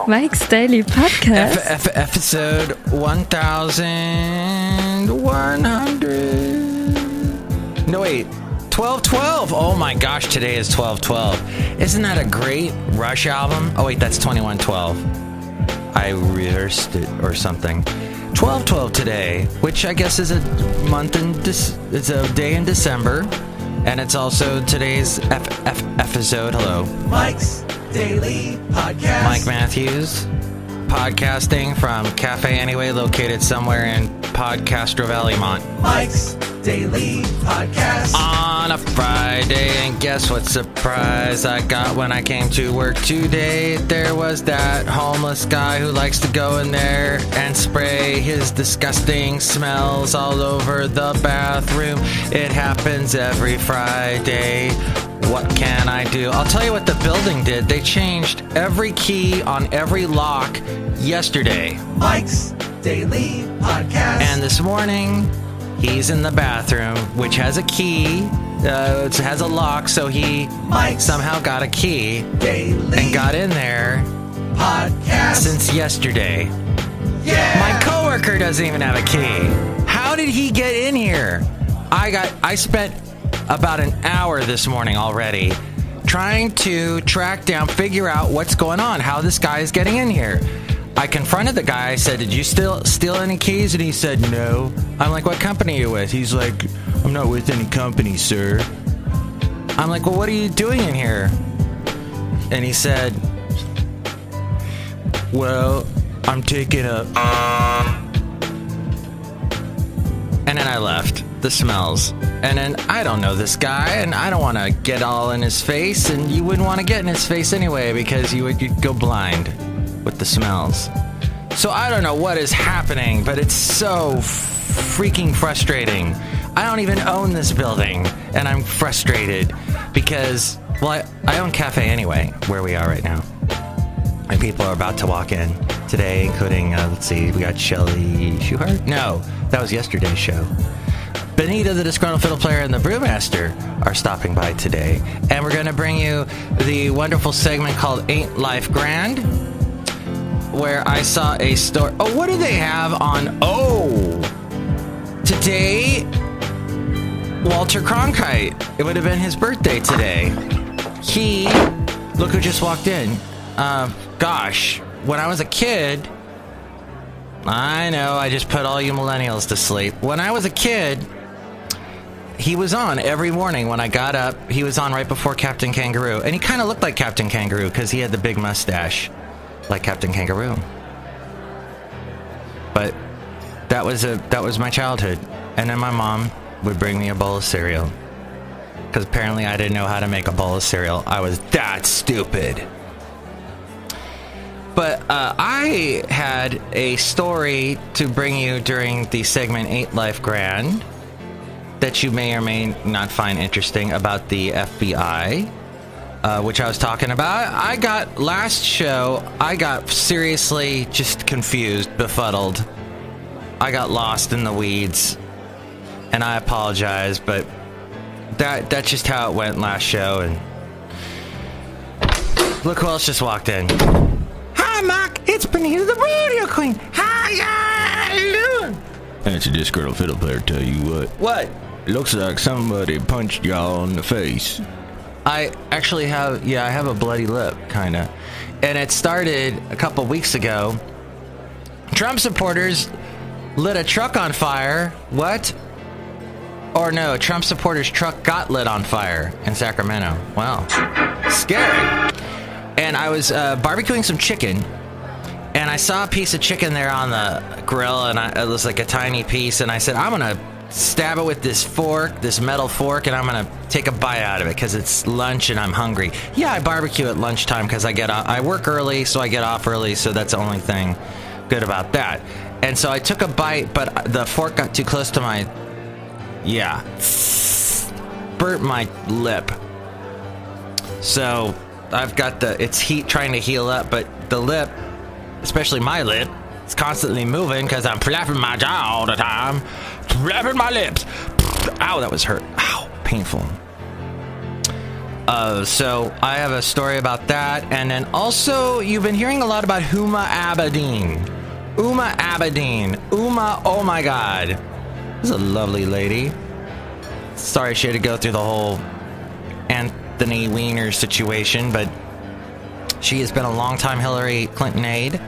Mike's Daily Podcast. Episode 1100. No, wait. 1212. Oh my gosh, today is 1212. Isn't that a great Rush album? Oh wait, that's 2112. I rehearsed it or something. 1212 today, which I guess is a month in it's a day in December, and it's also today's episode. Hello, Mike's Daily Podcast. Mike Matthews, podcasting from Cafe Anyway, located somewhere in Podcastro Valleymont. Mike's Daily Podcast. On a Friday, and guess what surprise I got when I came to work today? There was that homeless guy who likes to go in there and spray his disgusting smells all over the bathroom. It happens every Friday. What can I do? I'll tell you what the building did. They changed every key on every lock yesterday. Mike's Daily Podcast. And this morning, he's in the bathroom, which has a key. It has a lock, so he somehow got a key Daily and got in there Podcast since yesterday. Yeah. My coworker doesn't even have a key. How did he get in here? I spent about an hour this morning already trying to figure out what's going on, how this guy is getting in here. I confronted the guy. I said, did you steal any keys? And he said, no. I'm like, what company are you with? He's like, I'm not with any company, sir. I'm like, well, what are you doing in here? And he said, well, I'm taking a... And then I left. The smells. And then I don't know this guy, and I don't want to get all in his face, and you wouldn't want to get in his face anyway because you'd go blind with the smells. So I don't know what is happening, but it's so freaking frustrating. I don't even own this building, and I'm frustrated because, well, I own Cafe Anyway, where we are right now. And people are about to walk in today, including, let's see, we got Shelly Schuhart? No, that was yesterday's show. Benita, the Disgruntled Fiddle Player, and the Brewmaster are stopping by today. And we're going to bring you the wonderful segment called Ain't Life Grand, where I saw a story. Oh, what do they have on? Oh, today, Walter Cronkite. It would have been his birthday today. Look who just walked in. Gosh, when I was a kid, I know I just put all you millennials to sleep. When I was a kid, he was on every morning when I got up. He was on right before Captain Kangaroo. And he kind of looked like Captain Kangaroo because he had the big mustache like Captain Kangaroo. But that was my childhood. And then my mom would bring me a bowl of cereal. Because apparently I didn't know how to make a bowl of cereal. I was that stupid. But I had a story to bring you during the segment 8 Life Grand that you may or may not find interesting about the FBI, which I was talking about. Last show, I got seriously just confused, befuddled. I got lost in the weeds, and I apologize, but that's just how it went last show. And look who else just walked in. Hi, Mike. It's Benita, the rodeo queen. How you doing? That's a Disgruntled Fiddle Player, tell you what. What? Looks like somebody punched y'all in the face. I actually have, I have a bloody lip, kind of. And it started a couple weeks ago. Trump supporters lit a truck on fire. What? Or no, Trump supporters' truck got lit on fire in Sacramento. Wow. Scary. And I was barbecuing some chicken, and I saw a piece of chicken there on the grill, and it was like a tiny piece, and I said, I'm going to stab it with this metal fork, and I'm going to take a bite out of it because it's lunch and I'm hungry. Yeah, I barbecue at lunchtime because I work early, so I get off early, so that's the only thing good about that. And so I took a bite, but the fork got too close to burnt my lip. So I've got it's heat trying to heal up, but the lip, especially my lip, it's constantly moving because I'm flapping my jaw all the time. Flapping my lips. Ow, that was hurt. Ow, painful. So I have a story about that. And then also, you've been hearing a lot about Huma Abedin. Uma, oh my God. This is a lovely lady. Sorry she had to go through the whole Anthony Weiner situation, but she has been a longtime Hillary Clinton aide,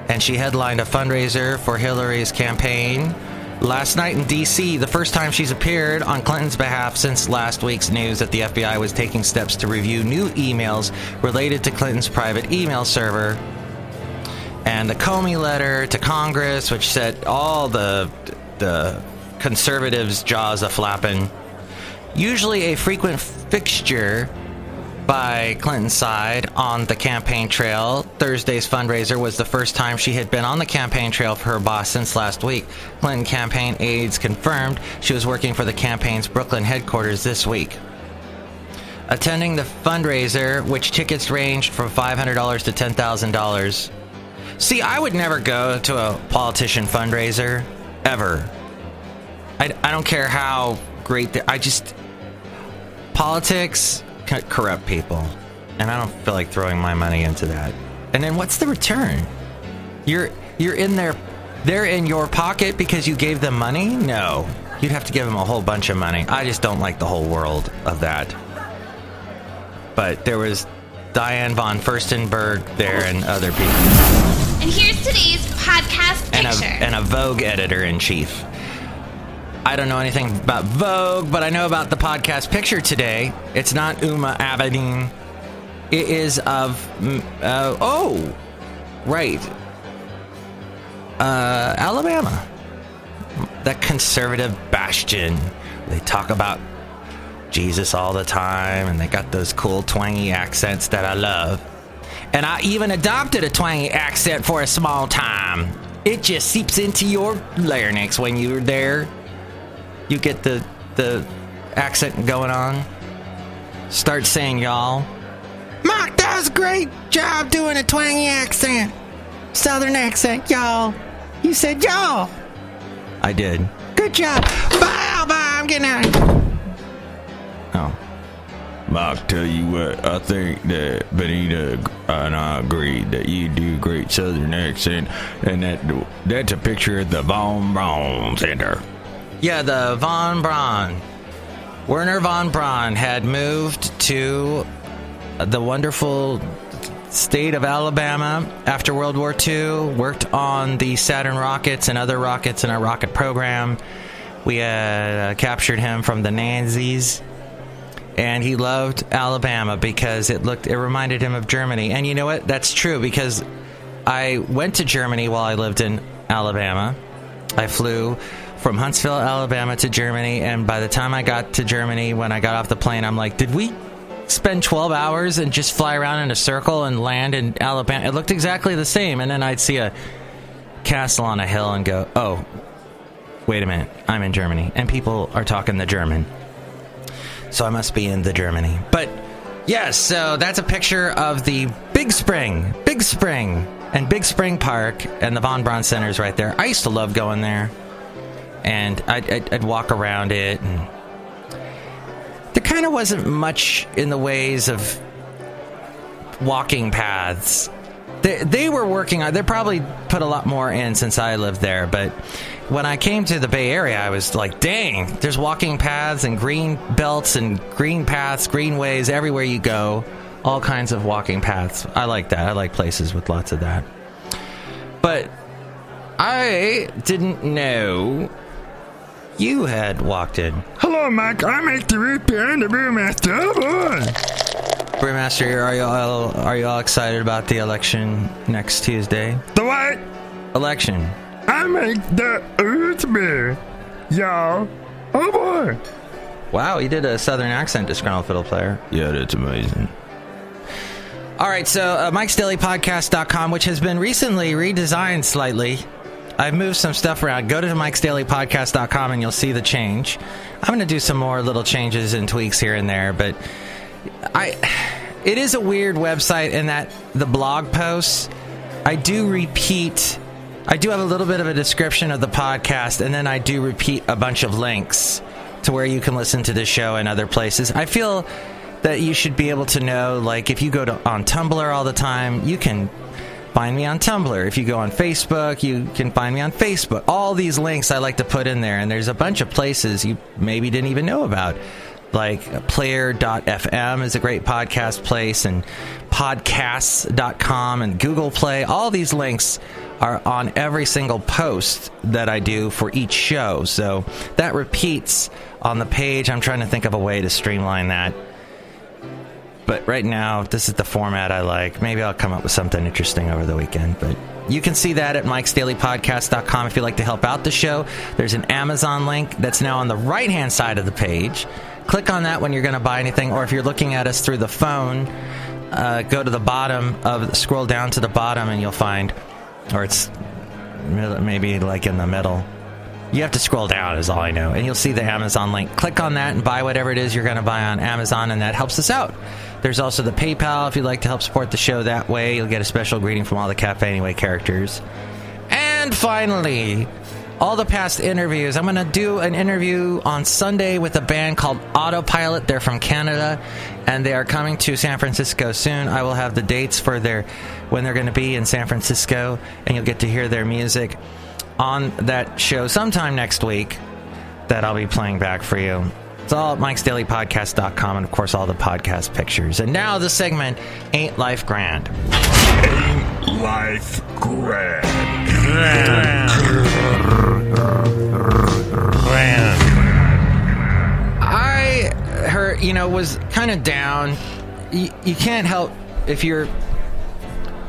and she headlined a fundraiser for Hillary's campaign last night in D.C., the first time she's appeared on Clinton's behalf since last week's news that the FBI was taking steps to review new emails related to Clinton's private email server, and the Comey letter to Congress, which set all the conservatives' jaws a-flapping. Usually a frequent fixture by Clinton's side on the campaign trail, Thursday's fundraiser was the first time she had been on the campaign trail for her boss since last week. Clinton campaign aides confirmed she was working for the campaign's Brooklyn headquarters this week. Attending the fundraiser, which tickets ranged from $500 to $10,000. See, I would never go to a politician fundraiser, ever. I don't care how great politics corrupt people, and I don't feel like throwing my money into that. And then what's the return? You're in there, they're in your pocket because you gave them money? No, you'd have to give them a whole bunch of money. I just don't like the whole world of that. But there was Diane von Furstenberg there and other people. And here's today's podcast picture. And a Vogue editor-in-chief. I don't know anything about Vogue, but I know about the podcast picture today. It's not Uma Abedin. It is of... Alabama. That conservative bastion. They talk about Jesus all the time, and they got those cool twangy accents that I love. And I even adopted a twangy accent for a small time. It just seeps into your larynx when you're there. You get the accent going on. Start saying y'all. Mark does a great job doing a twangy accent. Southern accent, y'all. You said y'all. I did. Good job. Bye, I'm getting out of here. Oh. Mark, tell you what, I think that Benita and I agree that you do a great Southern accent, and that's a picture of the Von Braun Center. Yeah, the Von Braun. Werner Von Braun had moved to the wonderful state of Alabama after World War II, worked on the Saturn rockets and other rockets in our rocket program. We had captured him from the Nazis, and he loved Alabama because it reminded him of Germany. And you know what? That's true, because I went to Germany while I lived in Alabama. I flew from Huntsville, Alabama to Germany, and by the time I got to Germany, when I got off the plane, I'm like, did we spend 12 hours and just fly around in a circle and land in Alabama? It looked exactly the same, and then I'd see a castle on a hill and go, oh, wait a minute, I'm in Germany, and people are talking the German, so I must be in the Germany. But yes, so that's a picture of the Big Spring, and Big Spring Park, and the Von Braun Center's right there. I used to love going there. And I'd walk around it, and there kind of wasn't much in the ways of walking paths. They were working on. They probably put a lot more in since I lived there. But when I came to the Bay Area, I was like, dang, there's walking paths and green belts and green paths, greenways everywhere you go. All kinds of walking paths. I like that. I like places with lots of that. But I didn't know you had walked in. Hello, Mike. I make the root beer and the Brewmaster. Oh, boy. Brewmaster, are you all excited about the election next Tuesday? The what? Election. I make the root beer, y'all. Oh, boy. Wow, you did a Southern accent, Disgruntled Fiddle Player. Yeah, that's amazing. All right, so MIKEs-DAILY-PODCAST.com, which has been recently redesigned slightly. I've moved some stuff around. Go to MIKEs-DAILY-PODCAST.com and you'll see the change. I'm going to do some more little changes and tweaks here and there, but it is a weird website in that the blog posts, I do have a little bit of a description of the podcast, and then I do repeat a bunch of links to where you can listen to the show and other places. I feel that you should be able to know. Like, if you go on Tumblr all the time, you can find me on Tumblr. If you go on Facebook, you can find me on Facebook. All these links I like to put in there, and there's a bunch of places you maybe didn't even know about. Like player.fm is a great podcast place, and podcasts.com and Google Play. All these links are on every single post that I do for each show. So that repeats on the page. I'm trying to think of a way to streamline that. But right now, this is the format I like. Maybe I'll come up with something interesting over the weekend. But you can see that at MIKEs-DAILY-PODCAST.com if you'd like to help out the show. There's an Amazon link that's now on the right-hand side of the page. Click on that when you're going to buy anything. Or if you're looking at us through the phone, go to the bottom scroll down to the bottom and you'll find, or it's maybe like in the middle. You have to scroll down is all I know. And you'll see the Amazon link. Click on that and buy whatever it is you're going to buy on Amazon, and that helps us out. There's also the PayPal if you'd like to help support the show that way. You'll get a special greeting from all the Cafe Anyway characters. And finally, all the past interviews. I'm going to do an interview on Sunday with a band called Autopilot. They're from Canada, and they are coming to San Francisco soon. I will have the dates for when they're going to be in San Francisco, and you'll get to hear their music on that show sometime next week that I'll be playing back for you. It's all at MIKEs-DAILY-PODCAST.com, and of course all the podcast pictures. And now the segment, Ain't Life Grand? Ain't life grand? I heard, was kind of down. You can't help, if you're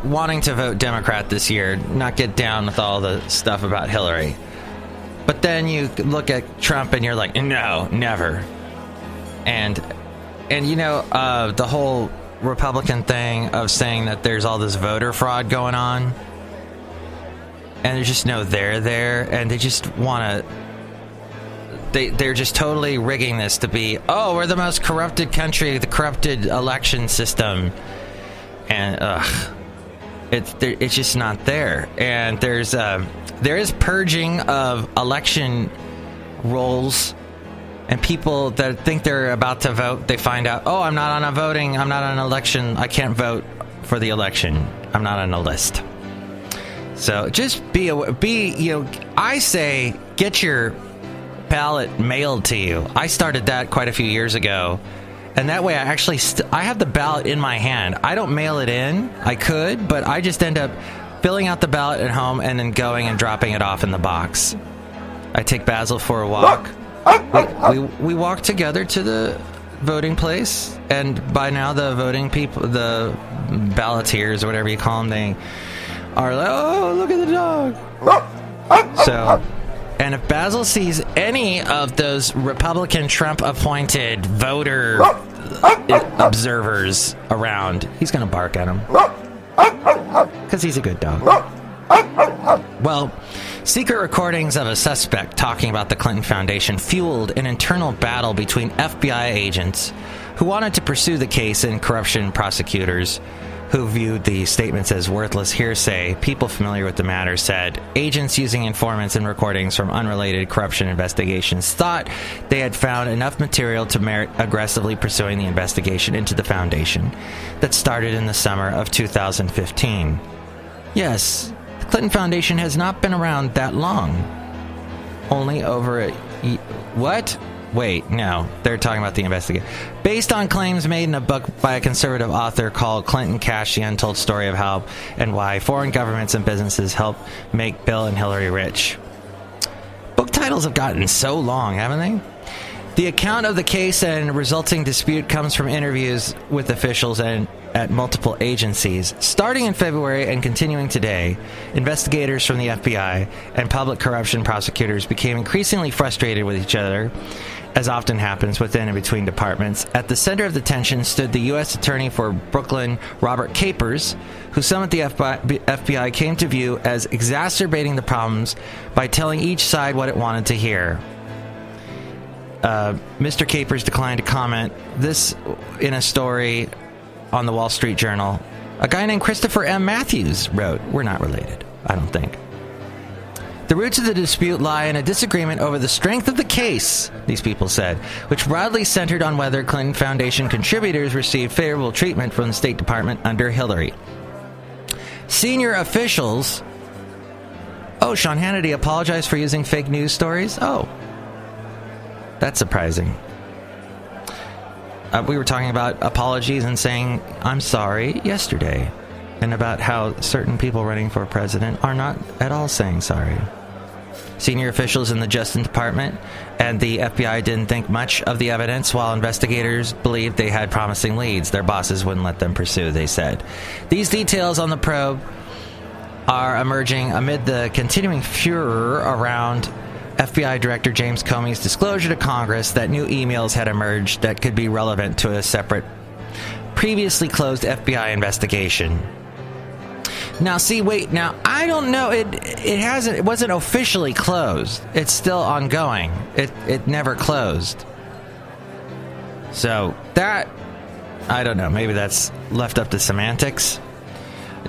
wanting to vote Democrat this year, not get down with all the stuff about Hillary. But then you look at Trump and you're like, no, never. And the whole Republican thing of saying that there's all this voter fraud going on, and there's just no there, and they just want to, they're just totally rigging this to be, we're the most corrupted country, the corrupted election system, and it's just not there. And there is purging of election rolls, and people that think they're about to vote, they find out, I'm not on an election, I can't vote for the election, I'm not on a list. So just I say get your ballot mailed to you. I started that quite a few years ago. And that way I actually I have the ballot in my hand. I don't mail it in. I could, but I just end up filling out the ballot at home and then going and dropping it off in the box. I take Basil for a walk. We walk together to the voting place, and by now the voting people, the balloteers or whatever you call them, they are like, look at the dog. So, and if Basil sees any of those Republican Trump-appointed voter observers around, he's going to bark at them. Because he's a good dog. Well, secret recordings of a suspect talking about the Clinton Foundation fueled an internal battle between FBI agents who wanted to pursue the case and corruption prosecutors who viewed the statements as worthless hearsay. People familiar with the matter said agents using informants and recordings from unrelated corruption investigations thought they had found enough material to merit aggressively pursuing the investigation into the foundation that started in the summer of 2015. Yes, the Clinton Foundation has not been around that long. Only over what? Wait, no. They're talking about the investigation. Based on claims made in a book by a conservative author called Clinton Cash, The Untold Story of How and Why Foreign Governments and Businesses Help Make Bill and Hillary Rich. Book titles have gotten so long, haven't they? The account of the case and resulting dispute comes from interviews with officials and at multiple agencies. Starting in February and continuing today, investigators from the FBI and public corruption prosecutors became increasingly frustrated with each other, as often happens within and between departments. At the center of the tension stood the U.S. Attorney for Brooklyn, Robert Capers, who some at the FBI came to view as exacerbating the problems by telling each side what it wanted to hear. Mr. Capers declined to comment. This in a story on the Wall Street Journal. A guy named Christopher M. Matthews wrote, we're not related, I don't think. The roots of the dispute lie in a disagreement over the strength of the case, these people said, which broadly centered on whether Clinton Foundation contributors received favorable treatment from the State Department under Hillary. Senior officials... Oh, Sean Hannity apologized for using fake news stories? Oh. That's surprising. We were talking about apologies and saying, I'm sorry, yesterday. And about how certain people running for president are not at all saying sorry. Senior officials in the Justice Department and the FBI didn't think much of the evidence, while investigators believed they had promising leads their bosses wouldn't let them pursue, they said. These details on the probe are emerging amid the continuing furor around FBI Director James Comey's disclosure to Congress that new emails had emerged that could be relevant to a separate, previously closed FBI investigation. Now, I don't know. It wasn't officially closed. It's still ongoing. It never closed. So that, I don't know. Maybe that's left up to semantics.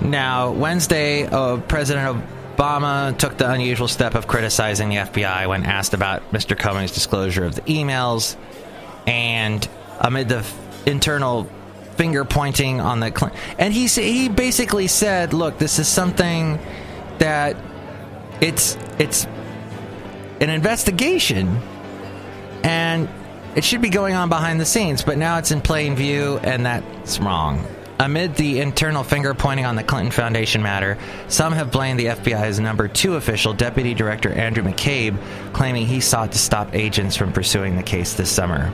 Now, Wednesday, President Obama took the unusual step of criticizing the FBI when asked about Mr. Comey's disclosure of the emails, and amid the internal finger pointing on the Clinton, and he basically said, "Look, this is something that it's an investigation, and it should be going on behind the scenes, but now it's in plain view, and that's wrong." Amid the internal finger-pointing on the Clinton Foundation matter, some have blamed the FBI's number 2 official, Deputy Director Andrew McCabe, claiming he sought to stop agents from pursuing the case this summer.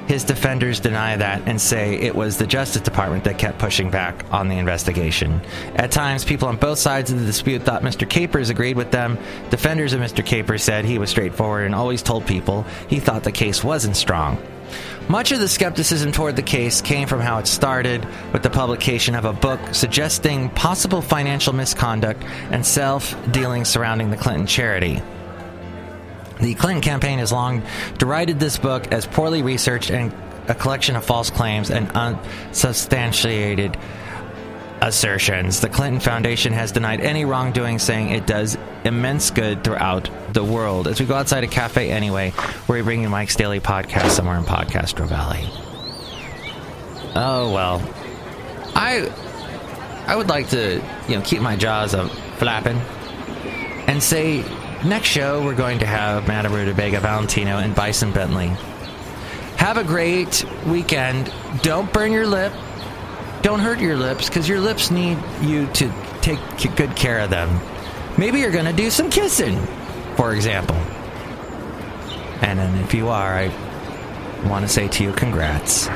His defenders deny that and say it was the Justice Department that kept pushing back on the investigation. At times, people on both sides of the dispute thought Mr. Capers agreed with them. Defenders of Mr. Capers said he was straightforward and always told people he thought the case wasn't strong. Much of the skepticism toward the case came from how it started with the publication of a book suggesting possible financial misconduct and self-dealing surrounding the Clinton charity. The Clinton campaign has long derided this book as poorly researched and a collection of false claims and unsubstantiated assertions. The Clinton Foundation has denied any wrongdoing, saying it does immense good throughout the world. As we go outside a cafe anyway, we're bringing Mike's Daily Podcast somewhere in Podcastro Valley. Oh, well. I would like to, keep my jaws up flapping and say next show we're going to have Madame Rootabega, Valentino, and Bison Bentley. Have a great weekend. Don't burn your lip. Don't hurt your lips, because your lips need you to take good care of them. Maybe you're going to do some kissing, for example. And then if you are, I want to say to you, congrats.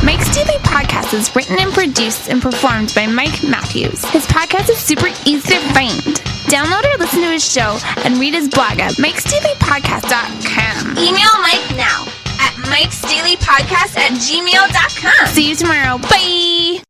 Mike's Daily Podcast is written and produced and performed by Mike Matthews. His podcast is super easy to find. Download or listen to his show and read his blog at MIKEs-DAILY-PODCAST.com. Email Mike now at MIKEs-DAILY-PODCAST@gmail.com. See you tomorrow. Bye!